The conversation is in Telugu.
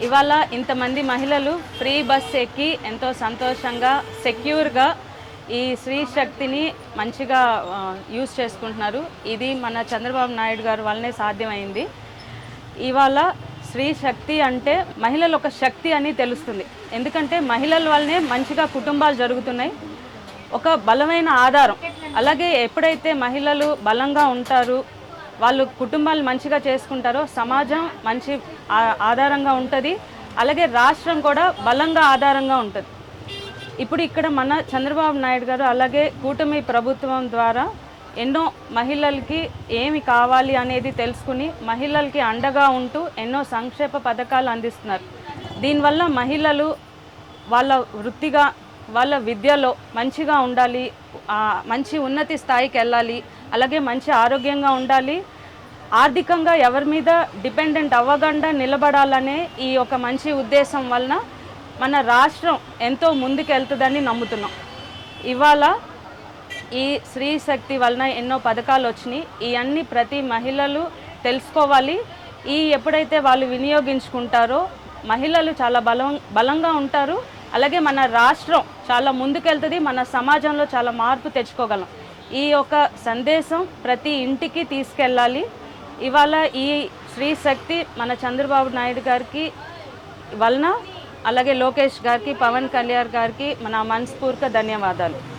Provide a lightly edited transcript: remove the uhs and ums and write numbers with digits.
ఇవాళ ఇంతమంది మహిళలు ఫ్రీ బస్ ఎక్కి ఎంతో సంతోషంగా సెక్యూర్గా ఈ స్త్రీ శక్తిని మంచిగా యూజ్ చేసుకుంటున్నారు. ఇది మన చంద్రబాబు నాయుడు గారు వల్లనే సాధ్యమైంది. ఇవాళ స్త్రీ శక్తి అంటే మహిళలు ఒక శక్తి అని తెలుస్తుంది. ఎందుకంటే మహిళల వల్లనే మంచిగా కుటుంబాలు జరుగుతున్నాయి. ఒక బలమైన ఆధారం. అలాగే ఎప్పుడైతే మహిళలు బలంగా ఉంటారు, వాళ్ళు కుటుంబాలు మంచిగా చేసుకుంటారో సమాజం మంచి ఆధారంగా ఉంటుంది. అలాగే రాష్ట్రం కూడా బలంగా ఆధారంగా ఉంటుంది. ఇప్పుడు ఇక్కడ మన చంద్రబాబు నాయుడు గారు అలాగే కూటమి ప్రభుత్వం ద్వారా ఎన్నో మహిళలకి ఏమి కావాలి అనేది తెలుసుకుని మహిళలకి అండగా ఉంటూ ఎన్నో సంక్షేమ పథకాలు అందిస్తున్నారు. దీనివల్ల మహిళలు వాళ్ళ వృత్తిగా వాళ్ళ విద్యలో మంచిగా ఉండాలి, మంచి ఉన్నతి స్థాయికి వెళ్ళాలి, అలాగే మంచి ఆరోగ్యంగా ఉండాలి, ఆర్థికంగా ఎవరి మీద డిపెండెంట్ అవ్వకుండా నిలబడాలనే ఈ ఒక మంచి ఉద్దేశం వలన మన రాష్ట్రం ఎంతో ముందుకెళ్తుందని నమ్ముతున్నాం. ఇవాళ ఈ స్త్రీ శక్తి వలన ఎన్నో పథకాలు వచ్చినాయి. ఇవన్నీ ప్రతి మహిళలు తెలుసుకోవాలి. ఎప్పుడైతే వాళ్ళు వినియోగించుకుంటారో మహిళలు చాలా బలంగా ఉంటారు. అలాగే మన రాష్ట్రం చాలా ముందుకెళ్తుంది. మన సమాజంలో చాలా మార్పు తెచ్చుకోగలం. ఈ యొక్క సందేశం ప్రతి ఇంటికి తీసుకెళ్ళాలి. ఇవాళ ఈ స్త్రీ శక్తి మన చంద్రబాబు నాయుడు గారికి వలన, అలాగే లోకేష్ గారికి, పవన్ కళ్యాణ్ గారికి మన మనస్ఫూర్తిగా ధన్యవాదాలు.